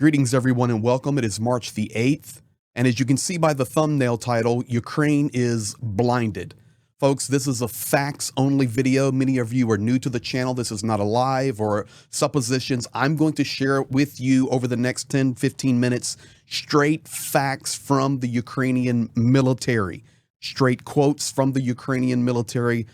Greetings, everyone, and welcome. It is March the 8th, and as you can see by the thumbnail title, Ukraine is blinded. Folks, this is a facts-only video. Many of you are new to the channel. This is not a live or suppositions. I'm going to share with you over the next 10, 15 minutes straight facts from the Ukrainian military, straight quotes from the Ukrainian military,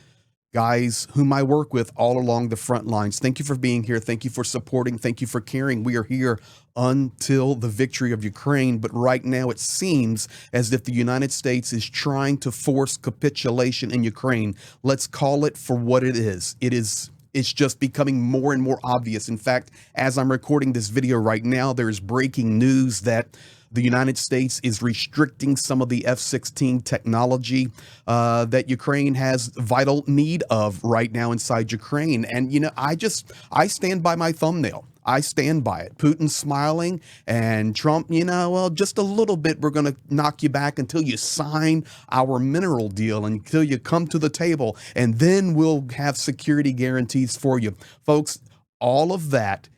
guys whom I work with all along the front lines. Thank you for being here. Thank you for supporting. Thank you for caring. We are here until the victory of Ukraine. But right now it seems as if the United States is trying to force capitulation in Ukraine. Let's call it for what it is. It's just becoming more and more obvious. In fact, as I'm recording this video right now, there is breaking news that the United States is restricting some of the F-16 technology that Ukraine has vital need of right now inside Ukraine. And, you know, I stand by my thumbnail. I stand by it. Putin's smiling and Trump, well, just a little bit, we're going to knock you back until you sign our mineral deal, until you come to the table, and then we'll have security guarantees for you. Folks, all of that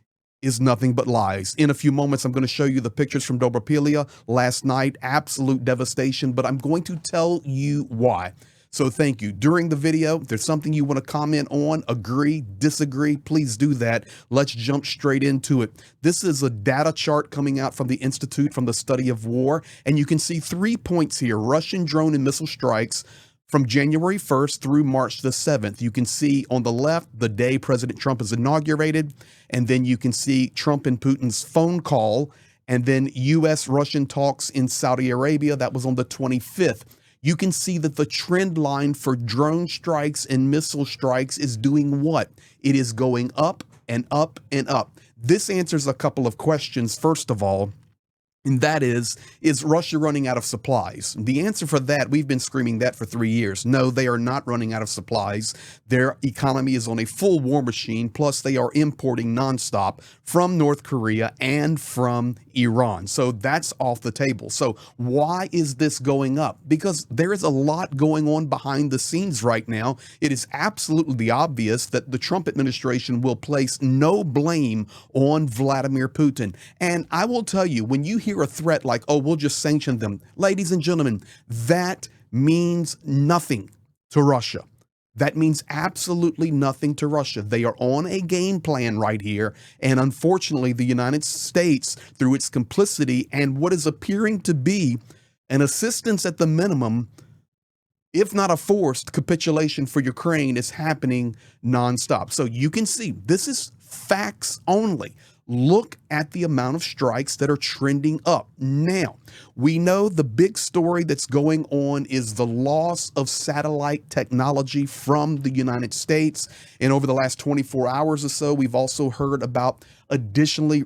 is nothing but lies. In a few moments, I'm going to show you the pictures from Dobropillya last night. Absolute devastation, but I'm going to tell you why. So thank you. During the video, if there's something you want to comment on, agree, disagree, please do that. Let's jump straight into it. This is a data chart coming out from the Institute from the Study of War, and you can see 3 points here: Russian drone and missile strikes from January 1st through March the 7th. You can see on the left the day President Trump is inaugurated, and then you can see Trump and Putin's phone call, and then U.S.-Russian talks in Saudi Arabia. That was on the 25th. You can see that the trend line for drone strikes and missile strikes is doing what? It is going up and up and up. This answers a couple of questions. First of all, and that is Russia running out of supplies? The answer for that, we've been screaming that for 3 years. No, they are not running out of supplies. Their economy is on a full war machine, plus they are importing nonstop from North Korea and from Iran. So that's off the table. So why is this going up? Because there is a lot going on behind the scenes right now. It is absolutely obvious that the Trump administration will place no blame on Vladimir Putin. And I will tell you, when you hear a threat like, oh, we'll just sanction them, ladies and gentlemen, that means nothing to Russia. That means absolutely nothing to Russia. They are on a game plan right here. And unfortunately, the United States, through its complicity and what is appearing to be an assistance at the minimum, if not a forced capitulation for Ukraine, is happening nonstop. So you can see this is facts only. Look at the amount of strikes that are trending up. Now, we know the big story that's going on is the loss of satellite technology from the United States. And over the last 24 hours or so, we've also heard about additionally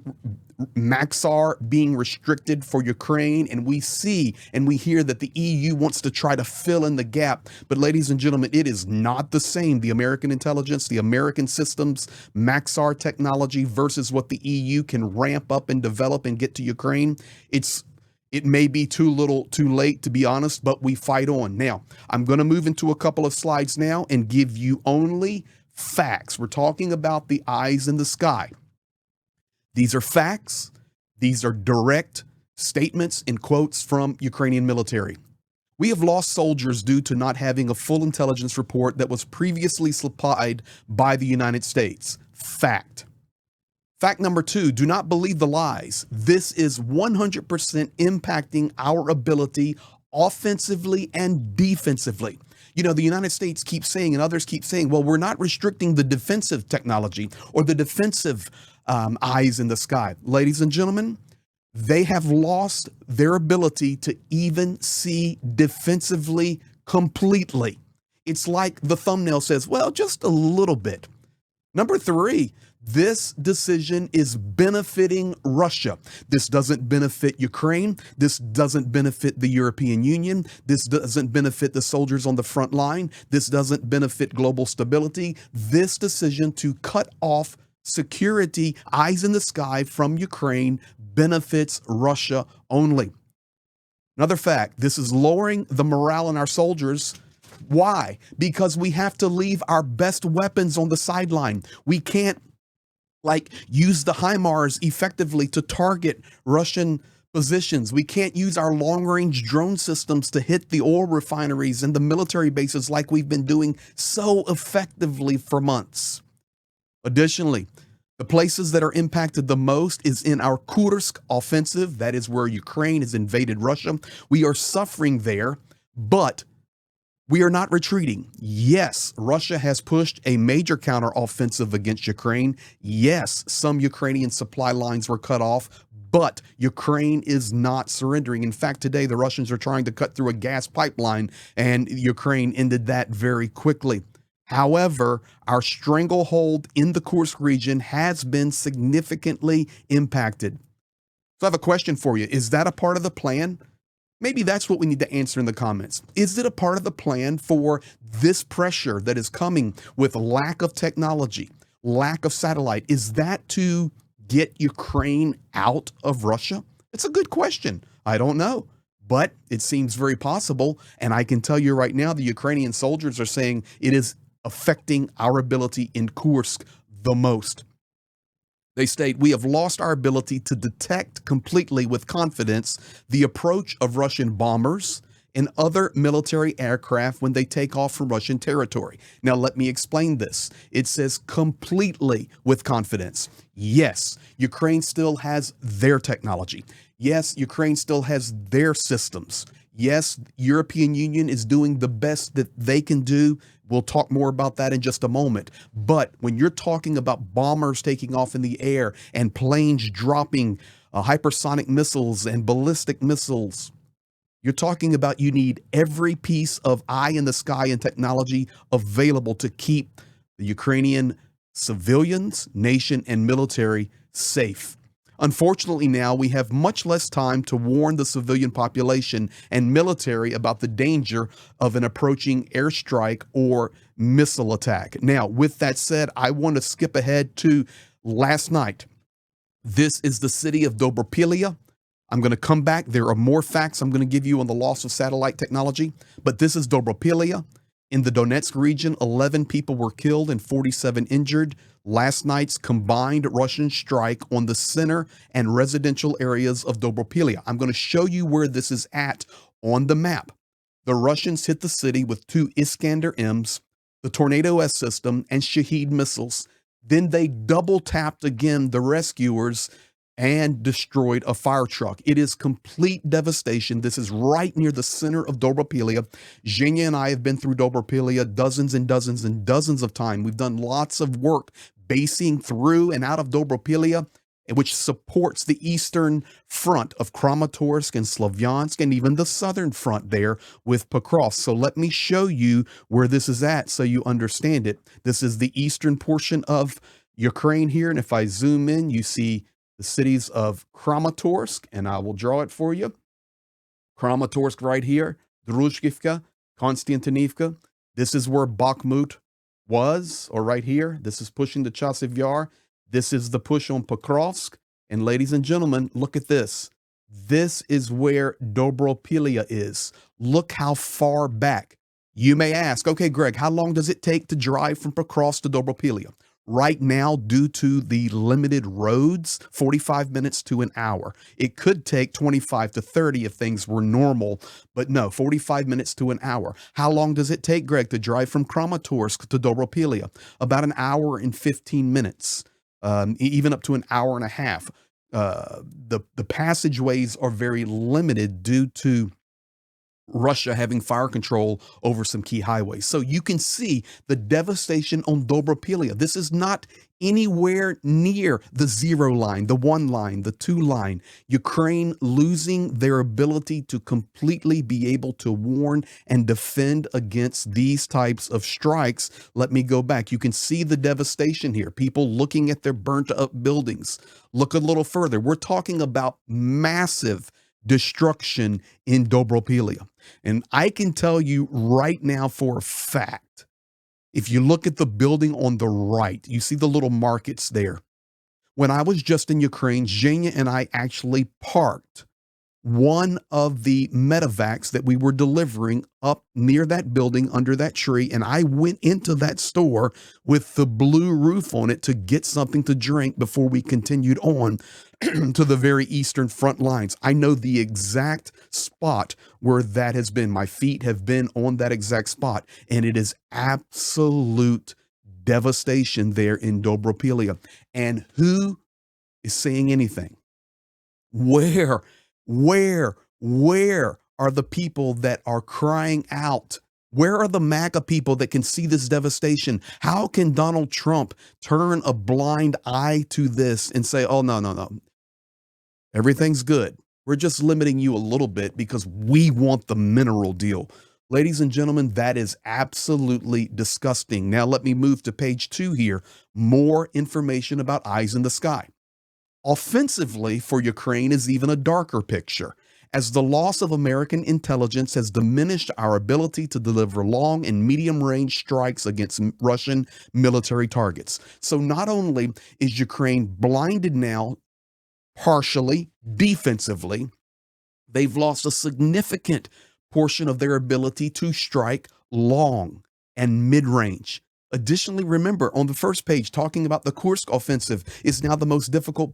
Maxar being restricted for Ukraine, and we see and we hear that the EU wants to try to fill in the gap. But ladies and gentlemen, it is not the same. The American intelligence, the American systems, Maxar technology versus what the EU can ramp up and develop and get to Ukraine. It may be too little, too late, to be honest, but we fight on. Now, I'm going to move into a couple of slides now and give you only facts. We're talking about the eyes in the sky. These are facts. These are direct statements and quotes from Ukrainian military. We have lost soldiers due to not having a full intelligence report that was previously supplied by the United States. Fact. Fact number 2, do not believe the lies. This is 100% impacting our ability offensively and defensively. You know, the United States keeps saying, and others keep saying, well, we're not restricting the defensive technology or the defensive eyes in the sky. Ladies and gentlemen, they have lost their ability to even see defensively completely. It's like the thumbnail says, well, just a little bit. Number 3, this decision is benefiting Russia. This doesn't benefit Ukraine. This doesn't benefit the European Union. This doesn't benefit the soldiers on the front line. This doesn't benefit global stability. This decision to cut off security, eyes in the sky from Ukraine, benefits Russia only. Another fact, this is lowering the morale in our soldiers. Why? Because we have to leave our best weapons on the sideline. We can't like use the HIMARS effectively to target Russian positions. We can't use our long-range drone systems to hit the oil refineries and the military bases like we've been doing so effectively for months. Additionally, the places that are impacted the most is in our Kursk offensive. That is where Ukraine has invaded Russia. We are suffering there, but we are not retreating. Yes, Russia has pushed a major counteroffensive against Ukraine. Yes, some Ukrainian supply lines were cut off, but Ukraine is not surrendering. In fact, today the Russians are trying to cut through a gas pipeline, and Ukraine ended that very quickly. However, our stranglehold in the Kursk region has been significantly impacted. So I have a question for you. Is that a part of the plan? Maybe that's what we need to answer in the comments. Is it a part of the plan for this pressure that is coming with lack of technology, lack of satellite? Is that to get Ukraine out of Russia? It's a good question. I don't know, but it seems very possible. And I can tell you right now, the Ukrainian soldiers are saying it is affecting our ability in Kursk the most. They state, we have lost our ability to detect completely with confidence the approach of Russian bombers and other military aircraft when they take off from Russian territory. Now, let me explain this. It says completely with confidence. Yes, Ukraine still has their technology. Yes, Ukraine still has their systems. Yes, European Union is doing the best that they can do. We'll talk more about that in just a moment. But when you're talking about bombers taking off in the air and planes dropping hypersonic missiles and ballistic missiles, you're talking about you need every piece of eye in the sky and technology available to keep the Ukrainian civilians, nation, and military safe. Unfortunately, now we have much less time to warn the civilian population and military about the danger of an approaching airstrike or missile attack. Now, with that said, I want to skip ahead to last night. This is the city of Dobropillya. I'm going to come back. There are more facts I'm going to give you on the loss of satellite technology, but this is Dobropillya. In the Donetsk region, 11 people were killed and 47 injured. Last night's combined Russian strike on the center and residential areas of Dobropillya. I'm going to show you where this is at on the map. The Russians hit the city with 2 Iskander-Ms, the Tornado S system, and Shahed missiles. Then they double tapped again the rescuers and destroyed a fire truck. It is complete devastation. This is right near the center of Dobropillya. Zhenya and I have been through Dobropillya dozens and dozens and dozens of times. We've done lots of work basing through and out of Dobropillya, which supports the eastern front of Kramatorsk and Slavyansk, and even the southern front there with Pokrovsk. So let me show you where this is at so you understand it. This is the eastern portion of Ukraine here, and if I zoom in, you see the cities of Kramatorsk, and I will draw it for you. Kramatorsk right here, Druzhkivka, Konstantinivka. This is where Bakhmut was, or right here. This is pushing the Chasiv Yar. This is the push on Pokrovsk. And ladies and gentlemen, look at this. This is where Dobropillya is. Look how far back. You may ask, okay, Greg, how long does it take to drive from Pokrovsk to Dobropillya? Right now, due to the limited roads, 45 minutes to an hour. It could take 25 to 30 if things were normal, but no, 45 minutes to an hour. How long does it take, Greg, to drive from Kramatorsk to Dobropillya? About an hour and 15 minutes, even up to an hour and a half. The passageways are very limited due to Russia having fire control over some key highways. So you can see the devastation on Dobropillya. This is not anywhere near the 0 line, the 1 line, the 2 line. Ukraine losing their ability to completely be able to warn and defend against these types of strikes. Let me go back. You can see the devastation here. People looking at their burnt up buildings. Look a little further. We're talking about massive destruction in Dobropillya. And I can tell you right now for a fact, if you look at the building on the right, you see the little markets there. When I was just in Ukraine, Zhenya and I actually parked one of the medevacs that we were delivering up near that building under that tree. And I went into that store with the blue roof on it to get something to drink before we continued on to the very eastern front lines. I know the exact spot where that has been. My feet have been on that exact spot, and it is absolute devastation there in Dobropillya. And who is saying anything? Where are the people that are crying out? Where are the MAGA people that can see this devastation? How can Donald Trump turn a blind eye to this and say, oh, no, everything's good. We're just limiting you a little bit because we want the mineral deal. Ladies and gentlemen, that is absolutely disgusting. Now let me move to page 2 here. More information about Eyes in the Sky. Offensively for Ukraine is even a darker picture, as the loss of American intelligence has diminished our ability to deliver long and medium-range strikes against Russian military targets. So not only is Ukraine blinded now partially defensively, they've lost a significant portion of their ability to strike long and mid-range. Additionally, remember on the first page, talking about the Kursk offensive is now the most difficult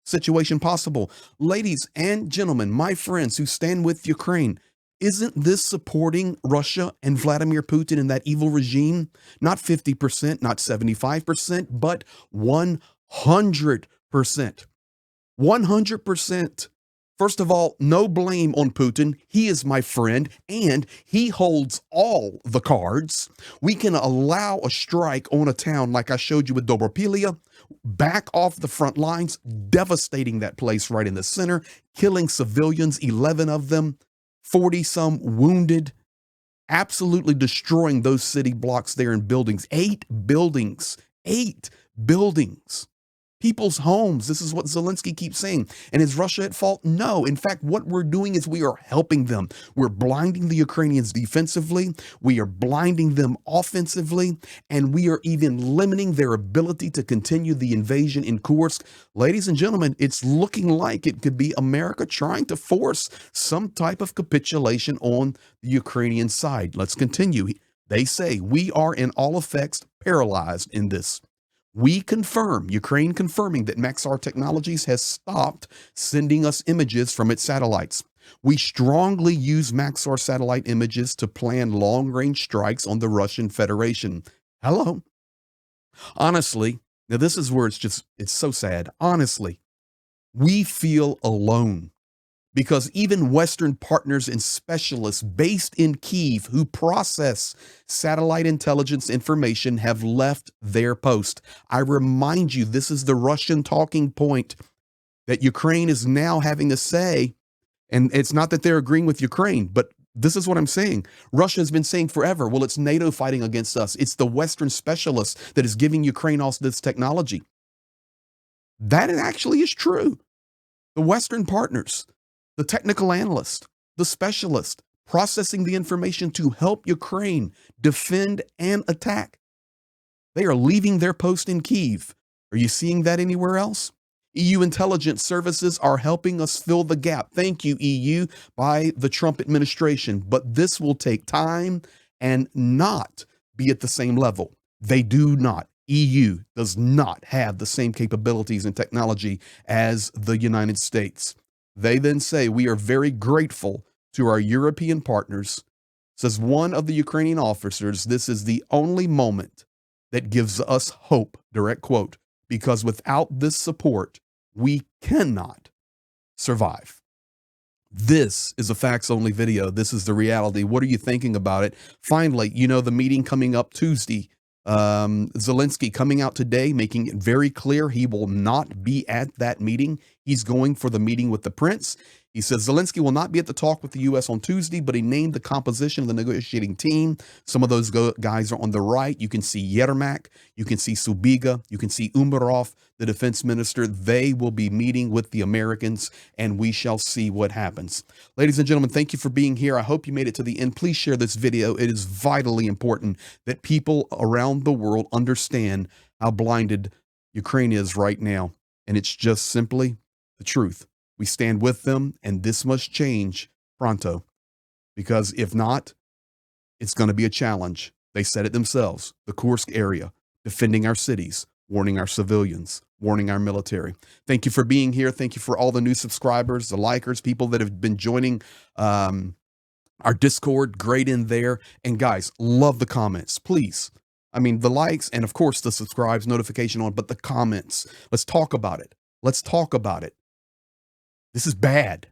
situation possible. Ladies and gentlemen, my friends who stand with Ukraine, isn't this supporting Russia and Vladimir Putin and that evil regime? Not 50%, not 75%, but 100%. 100%. First of all, no blame on Putin. He is my friend, and he holds all the cards. We can allow a strike on a town like I showed you with Dobropillya, back off the front lines, devastating that place right in the center, killing civilians, 11 of them, 40-some wounded, absolutely destroying those city blocks there and buildings. 8 buildings. People's homes. This is what Zelensky keeps saying. And is Russia at fault? No. In fact, what we're doing is we are helping them. We're blinding the Ukrainians defensively. We are blinding them offensively. And we are even limiting their ability to continue the invasion in Kursk. Ladies and gentlemen, it's looking like it could be America trying to force some type of capitulation on the Ukrainian side. Let's continue. They say we are in all effects paralyzed in this. We confirm, Ukraine confirming that Maxar Technologies has stopped sending us images from its satellites. We strongly use Maxar satellite images to plan long-range strikes on the Russian Federation. Hello. Honestly, now this is where it's so sad. Honestly, we feel alone, because even Western partners and specialists based in Kyiv who process satellite intelligence information have left their post. I remind you, this is the Russian talking point that Ukraine is now having a say. And it's not that they're agreeing with Ukraine, but this is what I'm saying. Russia has been saying forever, well, it's NATO fighting against us. It's the Western specialists that is giving Ukraine all this technology. That actually is true. The Western partners, the technical analyst, the specialist, processing the information to help Ukraine defend and attack. They are leaving their post in Kyiv. Are you seeing that anywhere else? EU intelligence services are helping us fill the gap. Thank you, EU, by the Trump administration. But this will take time and not be at the same level. They do not. EU does not have the same capabilities and technology as the United States. They then say, we are very grateful to our European partners. Says one of the Ukrainian officers, this is the only moment that gives us hope, direct quote, because without this support, we cannot survive. This is a facts-only video. This is the reality. What are you thinking about it? Finally, you know, the meeting coming up Tuesday, Zelensky coming out today, making it very clear he will not be at that meeting. He's going for the meeting with the prince. He says Zelensky will not be at the talk with the U.S. on Tuesday, but he named the composition of the negotiating team. Some of those guys are on the right. You can see Yermak, you can see Subiga, you can see Umarov, the defense minister. They will be meeting with the Americans, and we shall see what happens. Ladies and gentlemen, thank you for being here. I hope you made it to the end. Please share this video. It is vitally important that people around the world understand how blinded Ukraine is right now. And it's just simply the truth. We stand with them, and this must change pronto, because if not, it's going to be a challenge. They said it themselves, the Kursk area, defending our cities, warning our civilians, warning our military. Thank you for being here. Thank you for all the new subscribers, the likers, people that have been joining our Discord. Great in there. And guys, love the comments, please. I mean, the likes and of course the subscribes, notification on, but the comments. Let's talk about it. Let's talk about it. This is bad.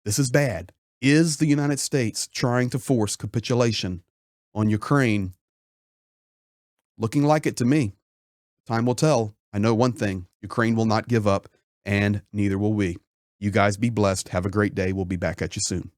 This is bad. Is the United States trying to force capitulation on Ukraine? Looking like it to me. Time will tell. I know one thing, Ukraine will not give up, and neither will we. You guys be blessed. Have a great day. We'll be back at you soon.